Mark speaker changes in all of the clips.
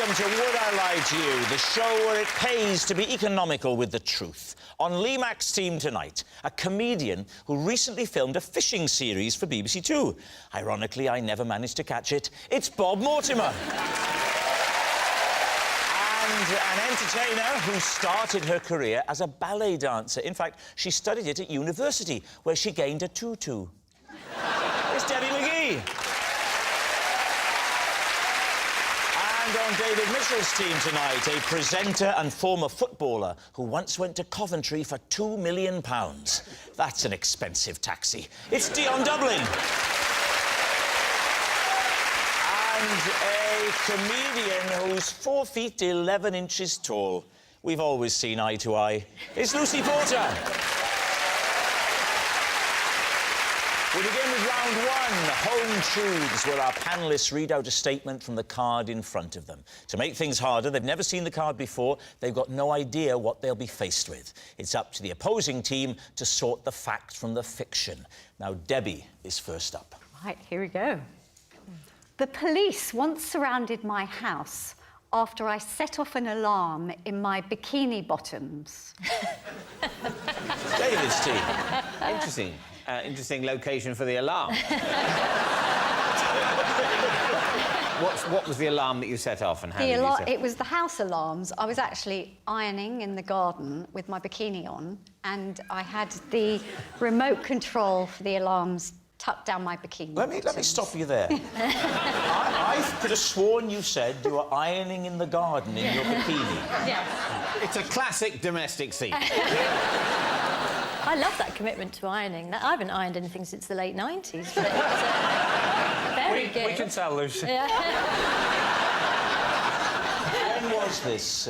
Speaker 1: Welcome to Would I Lie to You, the show where it pays to be economical with the truth. On Lee Mack's team tonight, a comedian who recently filmed a fishing series for BBC Two. Ironically, I never managed to catch it. It's Bob Mortimer. And an entertainer who started her career as a ballet dancer. In fact, she studied it at university, where she gained a tutu. It's Debbie McGee. And on David Mitchell's team tonight, a presenter and former footballer who once went to Coventry for £2 million. That's an expensive taxi. It's Dion Dublin. And a comedian who's 4 feet 11 inches tall. We've always seen eye to eye. It's Lucy Porter. We begin with round one, Home Truths, where our panellists read out a statement from the card in front of them. To make things harder, they've never seen the card before, they've got no idea what they'll be faced with. It's up to the opposing team to sort the fact from the fiction. Now, Debbie is first up.
Speaker 2: Right, here we go. The police once surrounded my house after I set off an alarm in my bikini bottoms.
Speaker 1: David's team.
Speaker 3: Interesting. Interesting location for the alarm. What was the alarm that you set off and how did you set?
Speaker 2: It was the house alarms. I was actually ironing in the garden with my bikini on, and I had the remote control for the alarms tucked down my bikini.
Speaker 1: Let me stop you there. I could have sworn you said you were ironing in the garden in your bikini.
Speaker 2: Yes.
Speaker 3: It's a classic domestic scene.
Speaker 4: I love that commitment to ironing. I haven't ironed anything since the late 90s. But very good.
Speaker 5: We can tell, Lucy.
Speaker 4: Yeah.
Speaker 1: When was this,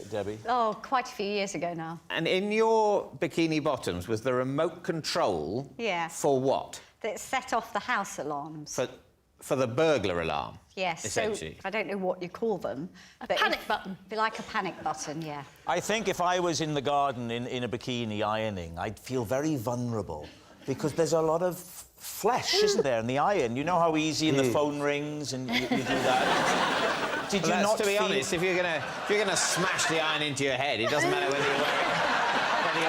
Speaker 1: Debbie?
Speaker 2: Oh, quite a few years ago now.
Speaker 3: And in your bikini bottoms was the remote control for what?
Speaker 2: That set off the house alarms.
Speaker 3: For the burglar alarm?
Speaker 2: Yes,
Speaker 3: essentially.
Speaker 2: so I don't know what you call them.
Speaker 4: A panic button.
Speaker 2: Like a panic button, yeah.
Speaker 1: I think if I was in the garden in a bikini ironing, I'd feel very vulnerable because there's a lot of flesh, isn't there, in the iron? You know how easy the phone rings and you do that? Did you not
Speaker 3: to be honest, if you're gonna smash the iron into your head, it doesn't matter whether you're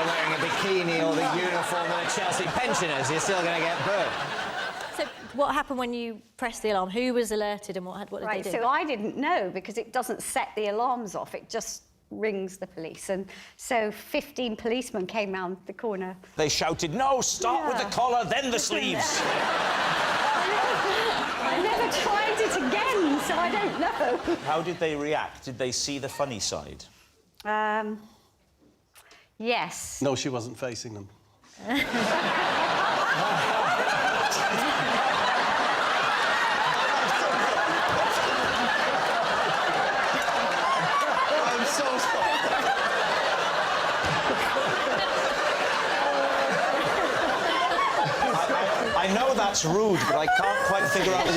Speaker 3: wearing a bikini or the uniform of the Chelsea pensioners, you're still gonna get burnt.
Speaker 4: So what happened when you pressed the alarm? Who was alerted and what did they do?
Speaker 2: So I didn't know because it doesn't set the alarms off. It just rings the police. And so 15 policemen came round the corner.
Speaker 1: They shouted, "No, start with the collar, then the sleeves."
Speaker 2: I never tried it again, so I don't know.
Speaker 1: How did they react? Did they see the funny side?
Speaker 2: Yes.
Speaker 5: No, she wasn't facing them. I'm so sorry.
Speaker 1: I know that's rude, but I can't quite figure out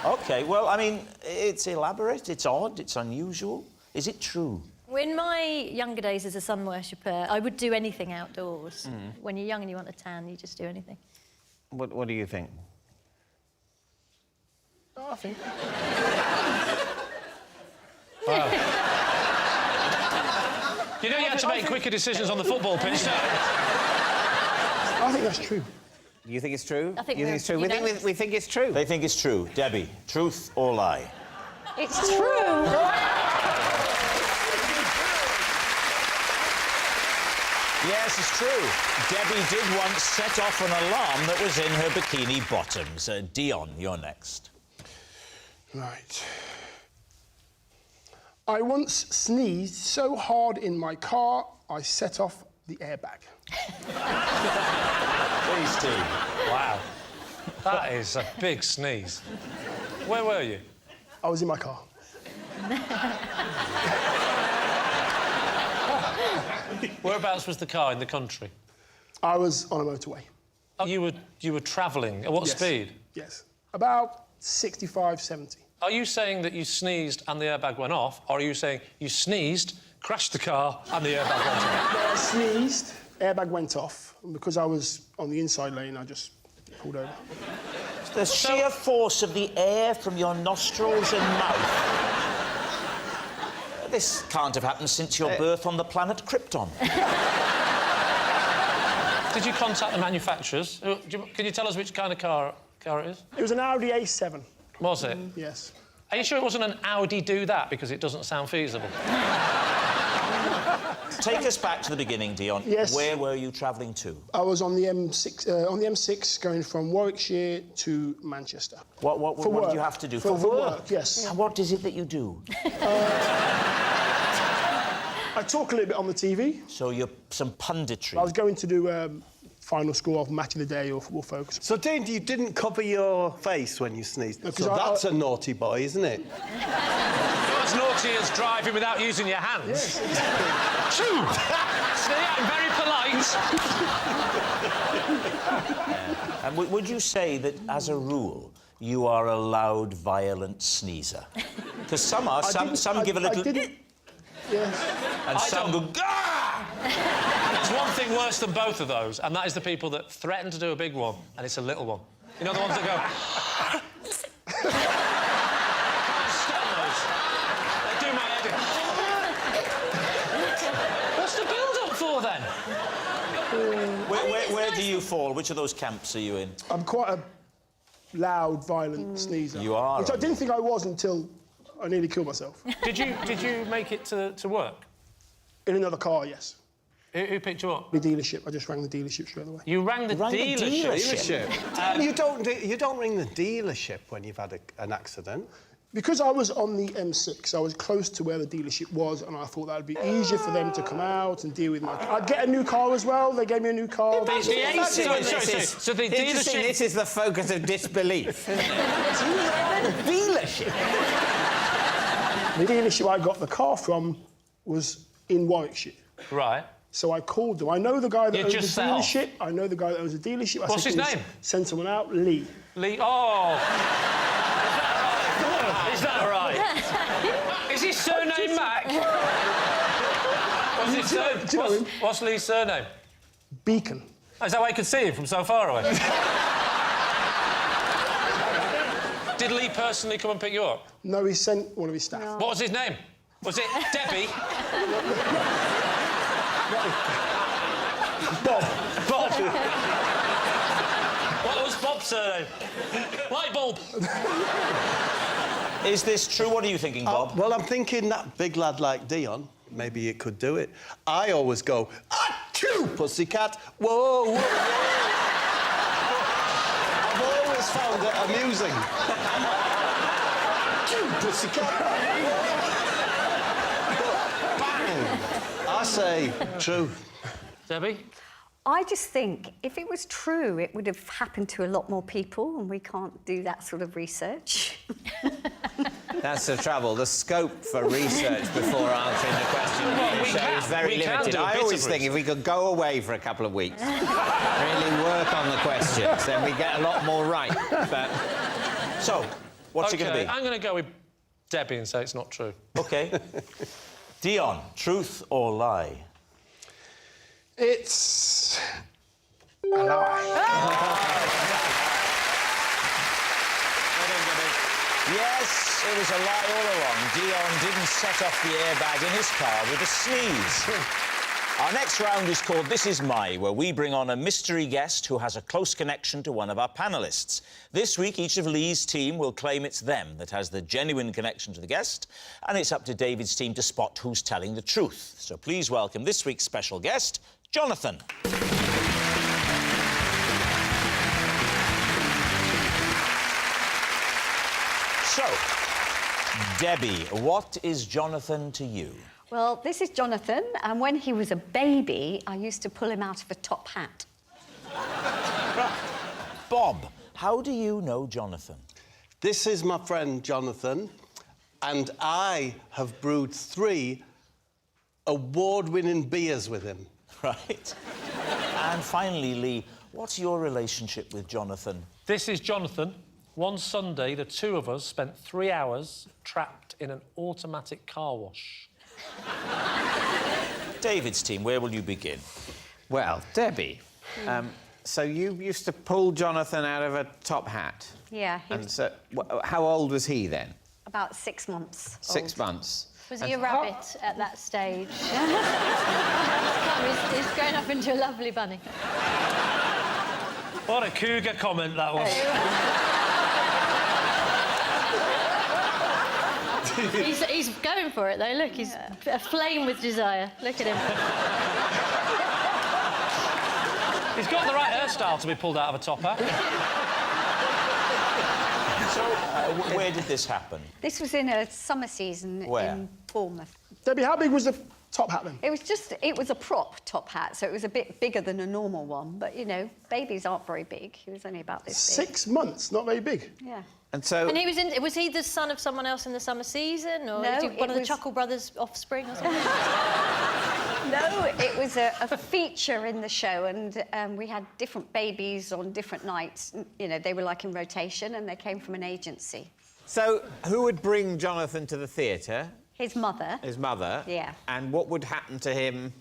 Speaker 1: why. OK, well, I mean, it's elaborate, it's odd, it's unusual. Is it true?
Speaker 4: In my younger days as a sun worshipper, I would do anything outdoors. When you're young and you want a tan, you just do anything.
Speaker 3: What do you think?
Speaker 5: Oh, I think...
Speaker 6: Wow. You know you had to make quicker decisions on the football pitch, don't you?
Speaker 5: I think that's true.
Speaker 3: You think it's true?
Speaker 4: I think
Speaker 3: you think it's true? We think it's true.
Speaker 1: They think it's true. Debbie, truth or lie?
Speaker 2: It's true.
Speaker 1: Yes, it's true. Debbie did once set off an alarm that was in her bikini bottoms. Dion, you're next.
Speaker 5: Right. I once sneezed so hard in my car, I set off the airbag.
Speaker 1: Please, team.
Speaker 6: Wow. That is a big sneeze. Where were you?
Speaker 5: I was in my car.
Speaker 6: Whereabouts was the car in the country?
Speaker 5: I was on a motorway.
Speaker 6: Oh, you were travelling. At what
Speaker 5: Yes.
Speaker 6: speed?
Speaker 5: Yes. About 65, 70.
Speaker 6: Are you saying that you sneezed and the airbag went off, or are you saying you sneezed, crashed the car, and the airbag went off?
Speaker 5: I sneezed, airbag went off, and because I was on the inside lane, I just pulled over.
Speaker 1: The sheer force of the air from your nostrils and mouth. This can't have happened since your birth on the planet Krypton.
Speaker 6: Did you contact the manufacturers? Can you tell us which kind of car it is?
Speaker 5: It was an Audi A7.
Speaker 6: Was it?
Speaker 5: Yes.
Speaker 6: Are you sure it wasn't an Audi do that because it doesn't sound feasible?
Speaker 1: Take us back to the beginning, Dion.
Speaker 5: Yes.
Speaker 1: Where were you travelling to?
Speaker 5: I was on the M6 going from Warwickshire to Manchester.
Speaker 1: What
Speaker 5: For work.
Speaker 1: did you have to do?
Speaker 5: For work, yes.
Speaker 1: And what is it that you do?
Speaker 5: I talk a little bit on the TV.
Speaker 1: So you're some punditry.
Speaker 5: I was going to do final score of Match of the Day or Football Focus.
Speaker 7: So, Dane, you didn't cover your face when you sneezed.
Speaker 5: No,
Speaker 7: so that's a naughty boy, isn't it?
Speaker 6: Not as naughty as driving without using your hands.
Speaker 5: Yes.
Speaker 6: Shoo! See, I'm very polite.
Speaker 1: And would you say that, as a rule, you are a loud, violent sneezer? Because some give a little...
Speaker 5: I didn't... Yes.
Speaker 1: And some go... Gah!
Speaker 6: There's one thing worse than both of those, and that is the people that threaten to do a big one, and it's a little one. You know, the ones that go... Stand those. They do my head in. What's the build-up for, then?
Speaker 1: Where do you fall? Which of those camps are you in?
Speaker 5: I'm quite a loud, violent sneezer.
Speaker 1: You are,
Speaker 5: Which I didn't think I was until I nearly killed myself.
Speaker 6: Did you make it to work?
Speaker 5: In another car, yes.
Speaker 6: Who picked you up?
Speaker 5: The dealership. I just rang the dealership straight away.
Speaker 6: You rang the dealership?
Speaker 7: You don't ring the dealership when you've had an accident.
Speaker 5: Because I was on the M6, I was close to where the dealership was, and I thought that would be easier for them to come out and deal with my... I'd get a new car as well. They gave me a new car.
Speaker 6: So the
Speaker 3: Interesting,
Speaker 6: dealership...
Speaker 3: this is the focus of disbelief. Dealership?
Speaker 5: The dealership I got the car from was in Warwickshire.
Speaker 6: Right.
Speaker 5: So I called them. I know the guy that owns the
Speaker 6: yourself?
Speaker 5: dealership. I know the guy that owns the dealership.
Speaker 6: What's his name?
Speaker 5: Send someone out. Lee.
Speaker 6: Lee... Oh! Is that right? Is his surname Mac? What's his surname? What's Lee's surname?
Speaker 5: Beacon.
Speaker 6: Oh, is that why you could see him from so far away? Did Lee personally come and pick you up?
Speaker 5: No, he sent one of his staff.
Speaker 6: What was his name? Was it Debbie?
Speaker 5: Bob.
Speaker 6: Bob. What was Bob's surname? Light bulb.
Speaker 1: Is this true? What are you thinking, Bob?
Speaker 7: Well, I'm thinking that big lad like Dion, maybe it could do it. I always go, achoo, pussycat, whoa, whoa, whoa. I've always found it amusing. Achoo, pussycat. Bang! I say true.
Speaker 6: Debbie?
Speaker 2: I just think if it was true, it would have happened to a lot more people, and we can't do that sort of research.
Speaker 3: That's the trouble. The scope for research before answering the question is very limited. I always think if we could go away for a couple of weeks, really work on the questions, then we get a lot more right. But...
Speaker 1: So, what's it going to be?
Speaker 6: I'm going to go with Debbie and say it's not true.
Speaker 1: OK. Dion, truth or lie?
Speaker 5: It's a lie.
Speaker 1: Yes, it was a lie all along. Dion didn't set off the airbag in his car with a sneeze. Our next round is called This Is My, where we bring on a mystery guest who has a close connection to one of our panellists. This week, each of Lee's team will claim it's them that has the genuine connection to the guest, and it's up to David's team to spot who's telling the truth. So please welcome this week's special guest, Jonathan. So, Debbie, what is Jonathan to you?
Speaker 2: Well, this is Jonathan, and when he was a baby, I used to pull him out of a top hat.
Speaker 1: Bob, how do you know Jonathan?
Speaker 7: This is my friend Jonathan, and I have brewed 3 award-winning beers with him.
Speaker 1: Right. And finally, Lee, what's your relationship with Jonathan?
Speaker 6: This is Jonathan. One Sunday, the two of us spent 3 hours trapped in an automatic car wash.
Speaker 1: David's team, where will you begin?
Speaker 3: Well, Debbie, so you used to pull Jonathan out of a top hat?
Speaker 2: Yeah. He
Speaker 3: And
Speaker 2: was
Speaker 3: so, how old was he then?
Speaker 2: about 6 months.
Speaker 3: 6
Speaker 2: old.
Speaker 3: months.
Speaker 4: Was he a rabbit at that stage? He's grown up into a lovely bunny.
Speaker 6: What a cougar comment that was.
Speaker 4: He's going for it, though. Look, he's aflame with desire. Look at him.
Speaker 6: He's got the right hairstyle to be pulled out of a top hat.
Speaker 1: So, where did this happen?
Speaker 2: This was in a summer season
Speaker 1: Where?
Speaker 2: in Bournemouth.
Speaker 5: Debbie, how big was the top hat then?
Speaker 2: It was a prop top hat, so it was a bit bigger than a normal one. But, you know, babies aren't very big. He was only about this big.
Speaker 5: 6 months, not very big.
Speaker 2: Yeah.
Speaker 3: And so...
Speaker 4: And was he the son of someone else in the summer season? Or
Speaker 2: No,
Speaker 4: was he one of the
Speaker 2: was-
Speaker 4: Chuckle Brothers' offspring or something?
Speaker 2: No, it was a feature in the show, and we had different babies on different nights. You know, they were like in rotation, and they came from an agency.
Speaker 3: So, who would bring Jonathan to the theatre?
Speaker 2: His mother.
Speaker 3: His mother?
Speaker 2: Yeah.
Speaker 3: And what would happen to him?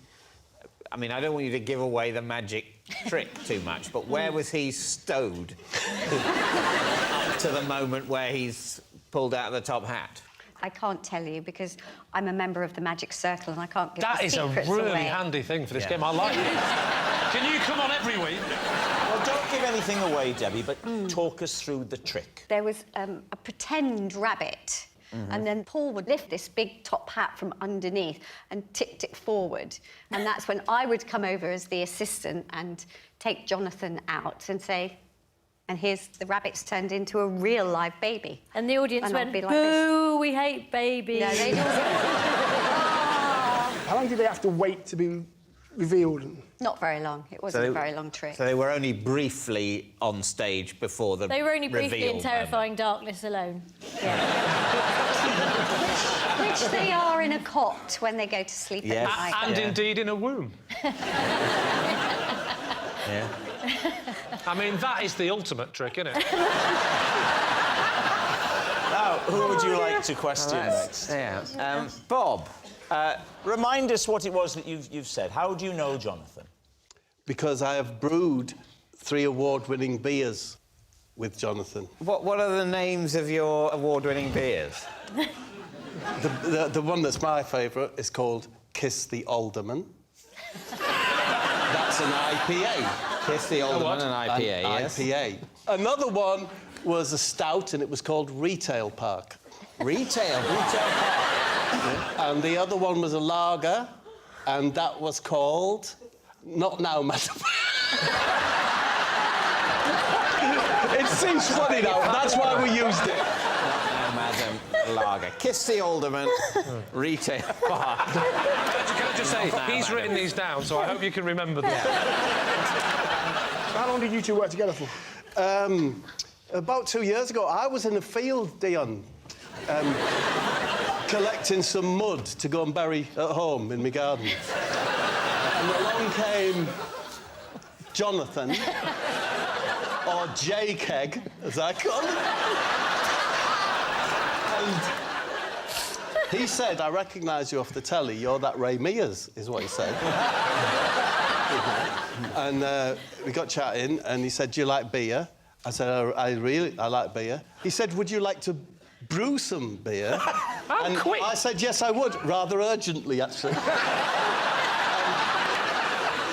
Speaker 3: I mean, I don't want you to give away the magic trick too much, but where was he stowed up to the moment where he's pulled out of the top hat?
Speaker 2: I can't tell you because I'm a member of the Magic Circle and I can't give
Speaker 6: That
Speaker 2: the
Speaker 6: is a
Speaker 2: secrets
Speaker 6: really
Speaker 2: away.
Speaker 6: handy thing for this
Speaker 3: Yeah.
Speaker 6: game. I like it. Can you come on every week?
Speaker 1: Well, don't give anything away, Debbie, but talk us through the trick.
Speaker 2: There was a pretend rabbit, and then Paul would lift this big top hat from underneath and tipped it forward. And that's when I would come over as the assistant and take Jonathan out and say, and here's the rabbit's turned into a real live baby.
Speaker 4: And the audience
Speaker 2: And I'd
Speaker 4: went,
Speaker 2: be like
Speaker 4: boo, we hate babies.
Speaker 2: No, they don't.
Speaker 5: How long did they have to wait to be revealed?
Speaker 2: Not very long. It wasn't a very long trick.
Speaker 3: So they were only briefly on stage before the
Speaker 4: They were only briefly
Speaker 3: reveal
Speaker 4: in terrifying darkness alone.
Speaker 2: Which they are in a cot when they go to sleep at
Speaker 3: Yes.
Speaker 2: night.
Speaker 6: And
Speaker 3: Yeah.
Speaker 6: indeed in a womb.
Speaker 3: Yeah.
Speaker 6: I mean, that is the ultimate trick, isn't it?
Speaker 1: Now, who would you like to question next?
Speaker 3: Yeah. Bob.
Speaker 1: Remind us what it was that you've said. How do you know Jonathan?
Speaker 7: Because I have brewed 3 award-winning beers with Jonathan.
Speaker 3: What are the names of your award-winning beers?
Speaker 7: The one that's my favourite is called Kiss the Alderman. That's an IPA.
Speaker 3: Kiss the Alderman, an IPA,
Speaker 7: An
Speaker 3: yes.
Speaker 7: IPA. Another one was a stout, and it was called Retail Park.
Speaker 3: Retail Park.
Speaker 7: And the other one was a lager, and that was called... Not now, madam. It seems funny now. That's why we used it.
Speaker 3: Madam Lager. Kiss the Alderman, Retail Park.
Speaker 6: Can I just say, he's written these down, so I hope you can remember them.
Speaker 5: How long did you two work together for?
Speaker 7: About 2 years ago, I was in a field, Dion, collecting some mud to go and bury at home in my garden. And along came Jonathan, or J-Keg, as I call him. And he said, I recognise you off the telly, you're that Ray Mears, is what he said. And we got chatting, and he said, do you like beer? I said, I like beer. He said, would you like to brew some beer?
Speaker 6: How quick!
Speaker 7: I said, yes, I would, rather urgently, actually.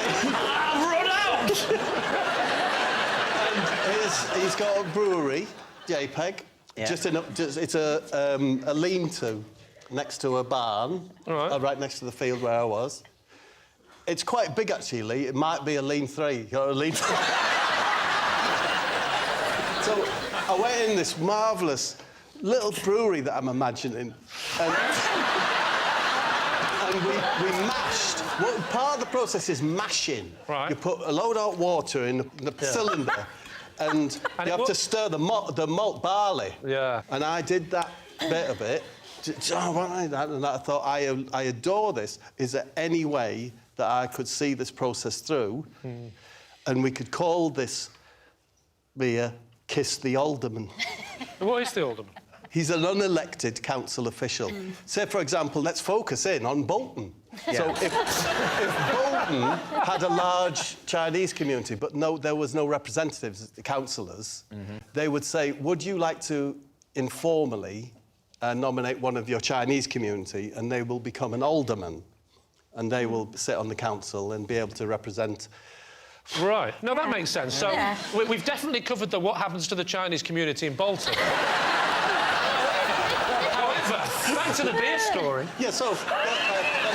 Speaker 6: I've run out!
Speaker 7: And he's got a brewery, JPEG.
Speaker 3: Yeah.
Speaker 7: It's a lean-to next to a barn, right next to the field where I was. It's quite big, actually. It might be a lean 3 or a lean. So I went in this marvellous little brewery that I'm imagining, and we mashed. Well, part of the process is mashing.
Speaker 6: Right.
Speaker 7: You put a load of water in the cylinder, and you have to stir the malt barley.
Speaker 6: Yeah.
Speaker 7: And I did that bit of it. And I thought, I adore this. Is there any way that I could see this process through, and we could call this beer Kiss the Alderman?
Speaker 6: What is the Alderman?
Speaker 7: He's an unelected council official. Say, for example, let's focus in on Bolton. So if Bolton had a large Chinese community, but there was no representatives, councillors, they would say, would you like to informally nominate one of your Chinese community, and they will become an alderman, and they will sit on the council and be able to represent.
Speaker 6: Right. No, that makes sense. So we've definitely covered what happens to the Chinese community in Bolton. However, back to the beer story.
Speaker 7: Yeah, so and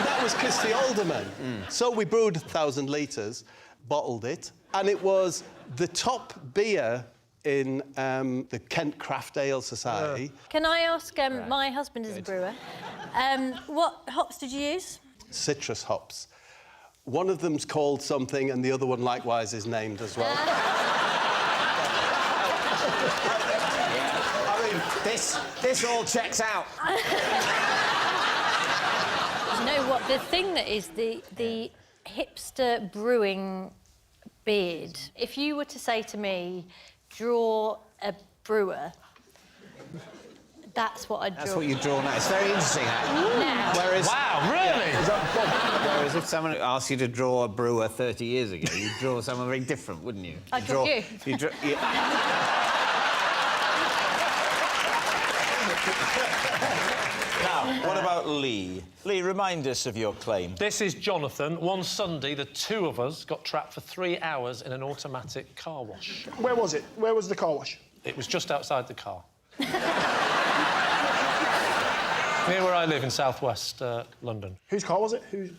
Speaker 7: that was Christy Alderman. So we brewed 1,000 litres, bottled it, and it was the top beer in the Kent Craft Ale Society.
Speaker 4: Can I ask, my husband is a brewer, what hops did you use?
Speaker 7: Citrus hops. One of them's called something, and the other one likewise is named as well.
Speaker 3: I mean, this all checks out.
Speaker 4: You know what? The thing that is the hipster brewing beard. If you were to say to me, draw a brewer, that's what I'd draw.
Speaker 3: That's what you draw now. It's very interesting, actually.
Speaker 4: Now.
Speaker 3: Whereas,
Speaker 6: Wow, really?
Speaker 3: whereas if someone asked you to draw a brewer 30 years ago, you'd draw someone very different, wouldn't you?
Speaker 4: I'd draw you.
Speaker 1: Now, what about Lee? Lee, remind us of your claim.
Speaker 6: This is Jonathan. One Sunday, the two of us got trapped for 3 hours in an automatic car wash.
Speaker 5: Where was it? Where was the car wash?
Speaker 6: It was just outside the car. Near where I live in southwest London.
Speaker 5: Whose car was it? Who's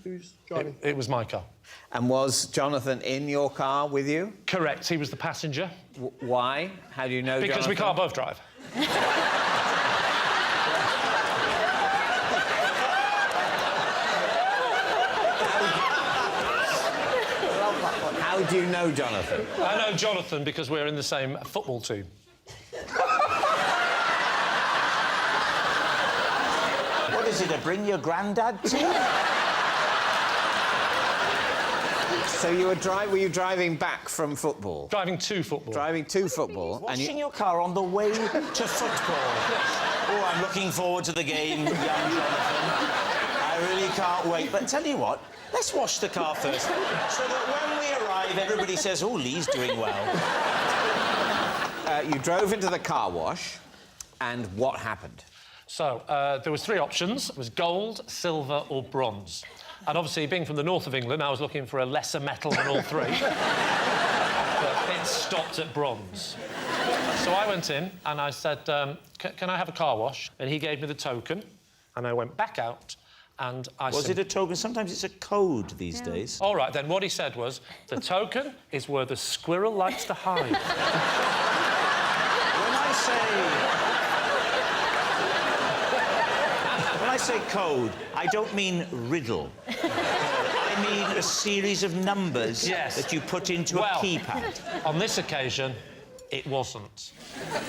Speaker 5: driving?
Speaker 6: It was my car.
Speaker 3: And was Jonathan in your car with you?
Speaker 6: Correct, he was the passenger.
Speaker 3: Why? How do you know
Speaker 6: Because
Speaker 3: Jonathan?
Speaker 6: we can't both drive.
Speaker 3: How do you know Jonathan?
Speaker 6: I know Jonathan because we're in the same football team.
Speaker 1: What is it, a bring your granddad team?
Speaker 3: So you were you driving back from football?
Speaker 6: Driving to football.
Speaker 3: Driving to football.
Speaker 1: Washing your car on the way to football. Oh, I'm looking forward to the game, young Jonathan. I really can't wait. But tell you what, let's wash the car first, so that when we arrive, everybody says, oh, Lee's doing well.
Speaker 3: You drove into the car wash, and what happened?
Speaker 6: So, there was 3 options. It was gold, silver or bronze. And obviously, being from the north of England, I was looking for a lesser metal than all 3. But it stopped at bronze. So I went in and I said, can I have a car wash? And he gave me the token, and I went back out and I
Speaker 1: Was it a token? Sometimes it's a code these days.
Speaker 6: All right, then, what he said was, the token is where the squirrel likes to hide.
Speaker 1: When I say code, I don't mean riddle. I mean a series of numbers that you put into a keypad.
Speaker 6: On this occasion, it wasn't.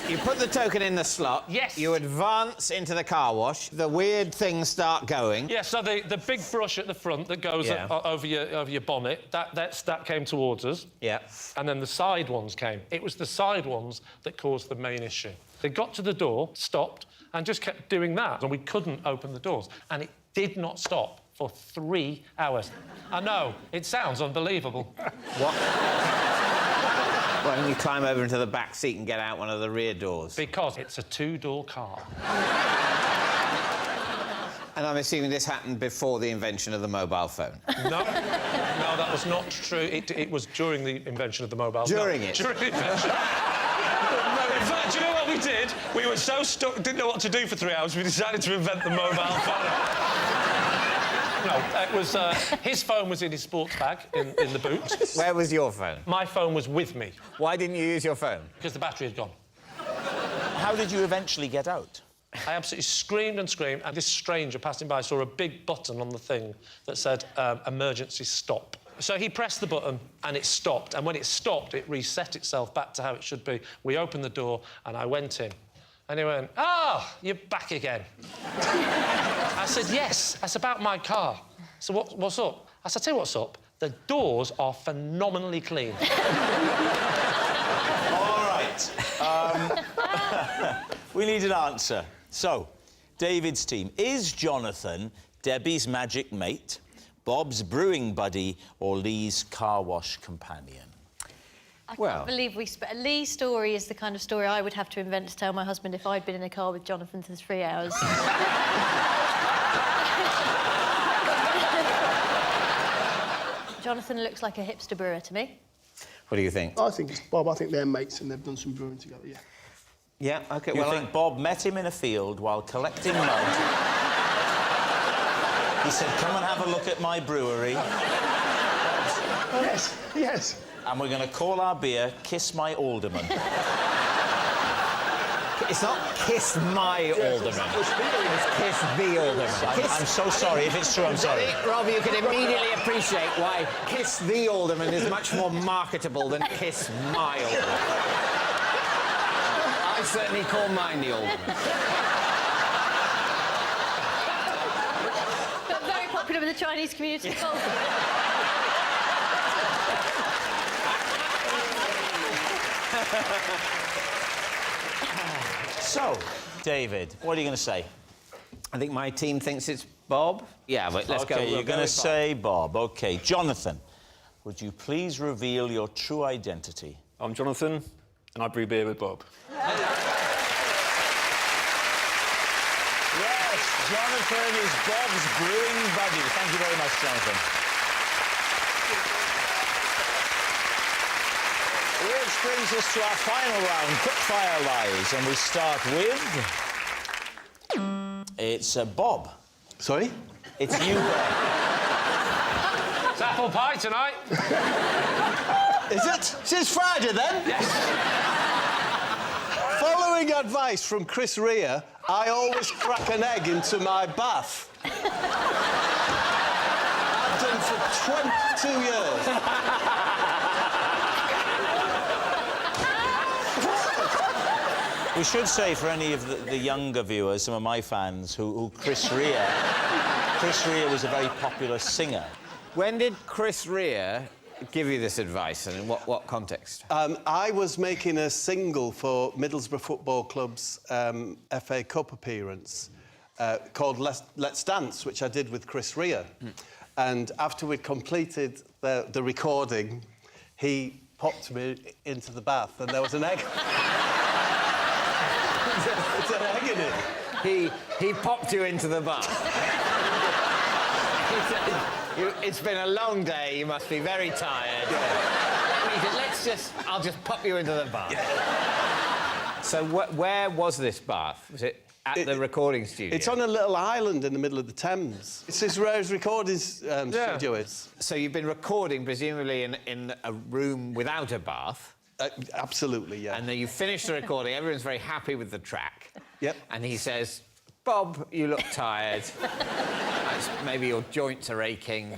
Speaker 3: You put the token in the slot.
Speaker 6: Yes.
Speaker 3: You advance into the car wash. The weird things start going.
Speaker 6: Yeah, so the big brush at the front that goes over your bonnet, that came towards us.
Speaker 3: Yeah.
Speaker 6: And then the side ones came. It was the side ones that caused the main issue. They got to the door, stopped, and just kept doing that. And we couldn't open the doors. And it did not stop for 3 hours. I know, it sounds unbelievable.
Speaker 3: What? Why don't you climb over into the back seat and get out one of the rear doors?
Speaker 6: Because it's a 2-door car.
Speaker 3: And I'm assuming this happened before the invention of the mobile phone.
Speaker 6: No, that was not true. It was during the invention of the mobile phone.
Speaker 3: During it?
Speaker 6: During the invention. In fact, do you know what we did? We were so stuck, didn't know what to do for 3 hours, we decided to invent the mobile phone. No, it was... his phone was in his sports bag in the boot.
Speaker 3: Where was your phone?
Speaker 6: My phone was with me.
Speaker 3: Why didn't you use your phone?
Speaker 6: Because the battery had gone.
Speaker 1: How did you eventually get out?
Speaker 6: I absolutely screamed and screamed, and this stranger passing by saw a big button on the thing that said, emergency stop. So he pressed the button, and it stopped, and when it stopped, it reset itself back to how it should be. We opened the door, and I went in. And he went, you're back again. I said, yes, that's about my car. So what's up? I said, tell you what's up. The doors are phenomenally clean.
Speaker 1: All right. We need an answer. So, David's team. Is Jonathan Debbie's magic mate, Bob's brewing buddy or Lee's car wash companion?
Speaker 4: I can't believe Lee's story is the kind of story I would have to invent to tell my husband if I'd been in a car with Jonathan for 3 hours. Jonathan looks like a hipster brewer to me.
Speaker 3: What do you think?
Speaker 5: I think it's Bob. I think they're mates and they've done some brewing together, yeah.
Speaker 3: Yeah, OK,
Speaker 1: You think Bob met him in a field while collecting mud? He said, come and have a look at my brewery.
Speaker 5: Yes, yes.
Speaker 1: And we're going to call our beer Kiss My Alderman.
Speaker 3: It's not Kiss My Alderman. It's Kiss the Alderman.
Speaker 1: I'm so sorry. If it's true, I'm sorry.
Speaker 3: Rob, you can immediately appreciate why Kiss the Alderman is much more marketable than Kiss My Alderman. I certainly call mine the Alderman.
Speaker 4: But very popular with the Chinese community.
Speaker 1: So, David, what are you going to say?
Speaker 3: I think my team thinks it's Bob. Yeah, but let's go.
Speaker 1: OK, you're going to say Bob. OK. Jonathan, would you please reveal your true identity?
Speaker 8: I'm Jonathan, and I brew beer with Bob.
Speaker 1: Yes, Jonathan is Bob's brewing buddy. Thank you very much, Jonathan. Which brings us to our final round, quickfire lies, and we start with... It's Bob.
Speaker 7: Sorry?
Speaker 1: It's you, Bob.
Speaker 6: It's apple pie tonight.
Speaker 7: Is it? It's Friday, then?
Speaker 6: Yes.
Speaker 7: Following advice from Chris Rea, I always crack an egg into my bath. I've done for 22 years.
Speaker 1: We should say, for any of the younger viewers, some of my fans, who Chris Rea was a very popular singer.
Speaker 3: When did Chris Rea give you this advice, and in what context?
Speaker 7: I was making a single for Middlesbrough Football Club's FA Cup appearance called Let's Dance, which I did with Chris Rea. And after we'd completed the recording, he popped me into the bath, and there was an egg. It's an egg in it.
Speaker 3: He popped you into the bath. He said, it's been a long day, you must be very tired. Yeah. I'll just pop you into the bath. Yeah. So where was this bath? Was it at the recording studio?
Speaker 7: It's on a little island in the middle of the Thames. It's as rare as recording studio is.
Speaker 3: So you've been recording, presumably, in a room without a bath?
Speaker 7: Absolutely, yeah.
Speaker 3: And then you finish the recording, everyone's very happy with the track.
Speaker 7: Yep.
Speaker 3: And he says, Bob, you look tired. Maybe your joints are aching.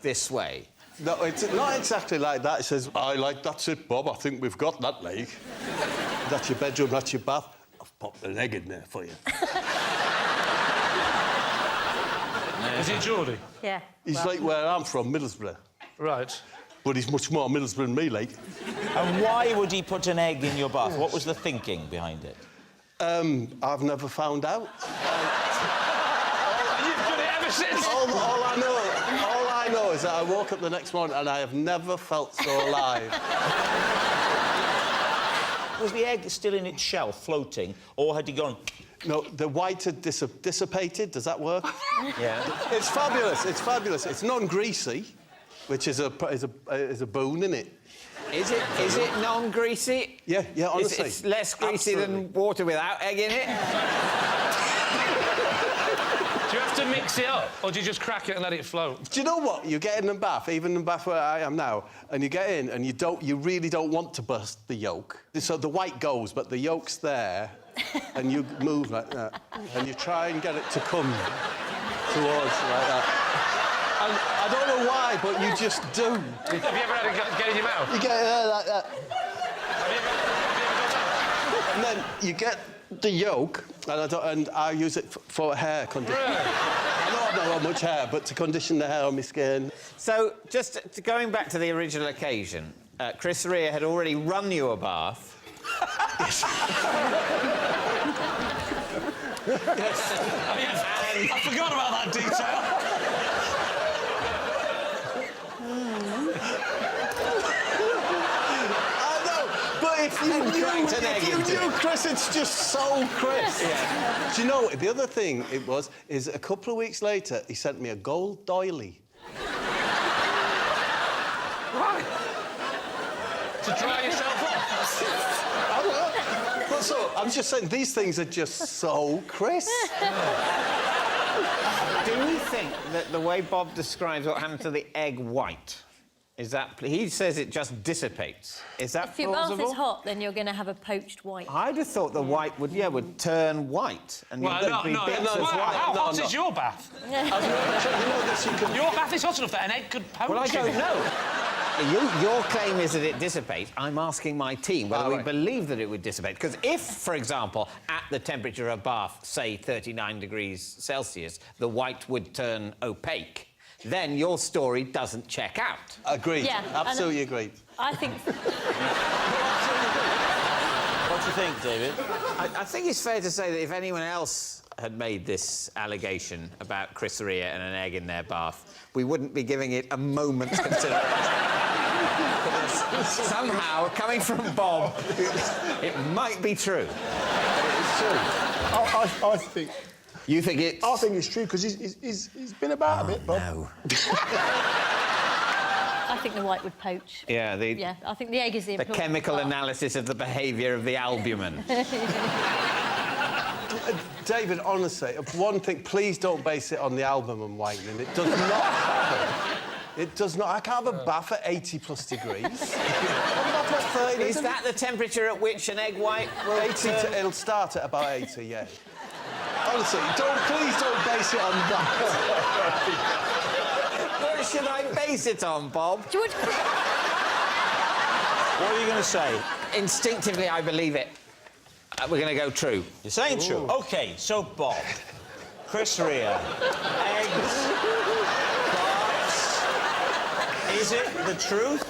Speaker 3: This way.
Speaker 7: No, it's not exactly like that. It says, that's it, Bob, I think we've got that leg. That's your bedroom, that's your bath. I've popped an egg in there for you.
Speaker 6: Is it Geordie?
Speaker 4: Yeah.
Speaker 7: He's like where I'm from, Middlesbrough.
Speaker 6: Right.
Speaker 7: But he's much more Middlesbrough than me, like.
Speaker 1: And why would he put an egg in your bath? What was the thinking behind it?
Speaker 7: I've never found out.
Speaker 6: You've done it ever since.
Speaker 7: All I know is that I woke up the next morning and I have never felt so alive.
Speaker 1: Was the egg still in its shell, floating, or had he gone...
Speaker 7: No, the white had dissipated. Does that work?
Speaker 3: Yeah.
Speaker 7: It's fabulous. It's fabulous. It's non-greasy, which is a boon, isn't it?
Speaker 3: Is it non-greasy?
Speaker 7: Yeah, honestly.
Speaker 3: It's less greasy than water without egg in it?
Speaker 6: Do you have to mix it up, or do you just crack it and let it float?
Speaker 7: Do you know what? You get in the bath, even in the bath where I am now, and you get in and you really don't want to burst the yolk. So the white goes, but the yolk's there, and you move like that, and you try and get it to come towards like that. And I don't know why, but you just do.
Speaker 6: Have you ever had it get in your mouth?
Speaker 7: You get it there like that. And then you get the yolk, and I use it for hair conditioner.
Speaker 6: Really?
Speaker 7: I don't know how much hair, but to condition the hair on my skin.
Speaker 3: So, going back to the original occasion, Chris Rea had already run you a bath.
Speaker 7: Yes.
Speaker 6: I forgot about that detail.
Speaker 3: cracked an egg into it.
Speaker 7: Chris, it's just so Chris. Yeah. Do you know, the other thing it was, is a couple of weeks later, he sent me a gold doily.
Speaker 6: Right. To dry yourself off.
Speaker 7: What's up? I'm just saying, these things are just so Chris.
Speaker 3: Do we think that the way Bob describes what happened to the egg white, is that... He says it just dissipates. Is that
Speaker 4: If your bath
Speaker 3: plausible?
Speaker 4: is hot, then you're going to have a poached white.
Speaker 3: I'd have thought the white would turn white. And
Speaker 6: Well,
Speaker 3: there'd be bits of white.
Speaker 6: How hot is your bath? Your bath is hot enough that an egg could poach
Speaker 3: Well, I
Speaker 6: in
Speaker 3: don't
Speaker 6: it.
Speaker 3: know. Your claim is that it dissipates. I'm asking my team whether we believe that it would dissipate. Because if, for example, at the temperature of bath, say 39 degrees Celsius, the white would turn opaque, then your story doesn't check out.
Speaker 7: Agreed.
Speaker 4: Yeah,
Speaker 7: Absolutely agreed.
Speaker 4: I think...
Speaker 1: What do you think, David?
Speaker 3: I think it's fair to say that if anyone else had made this allegation about Chris Rea and an egg in their bath, we wouldn't be giving it a moment's consideration. Somehow, coming from Bob, it might be true.
Speaker 7: It's true.
Speaker 5: I think...
Speaker 3: You think it's...
Speaker 5: I think it's true, because he's been about a bit, Bob.
Speaker 3: No.
Speaker 4: I think the white would poach.
Speaker 3: Yeah,
Speaker 4: Yeah, I think the egg is the
Speaker 3: the
Speaker 4: important
Speaker 3: chemical
Speaker 4: part.
Speaker 3: analysis of the behaviour of the albumin.
Speaker 7: David, honestly, one thing, please don't base it on the albumin whitening. It does not happen. It does not. I can't have a bath at 80+ degrees.
Speaker 3: Is that the temperature at which an egg white will
Speaker 7: 80 it'll start at about 80, yeah. Honestly, please don't base it on that.
Speaker 3: What should I base it on, Bob?
Speaker 4: George...
Speaker 1: What are you going to say?
Speaker 3: Instinctively, I believe it. We're going to go true.
Speaker 1: You're saying true. OK, so, Bob, Chris Rea, eggs, baths, is it the truth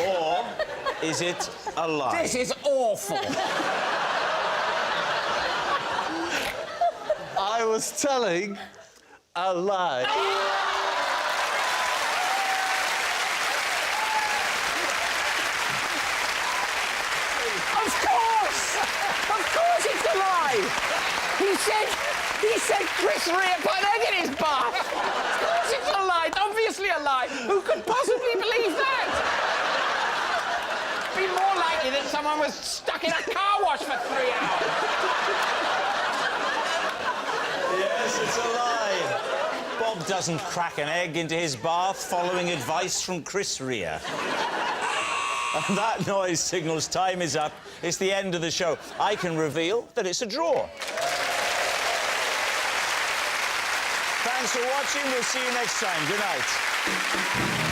Speaker 1: or is it a lie?
Speaker 3: This is awful.
Speaker 7: I was telling a lie.
Speaker 3: Of course it's a lie! He said Chris Rea put an egg in his bath! Of course it's a lie! It's obviously a lie! Who could possibly believe that? It'd be more likely that someone was stuck in a car wash for 3 hours.
Speaker 1: Yes, it's a lie. Bob doesn't crack an egg into his bath following advice from Chris Rea. And that noise signals time is up. It's the end of the show. I can reveal that it's a draw. Thanks for watching. We'll see you next time. Good night.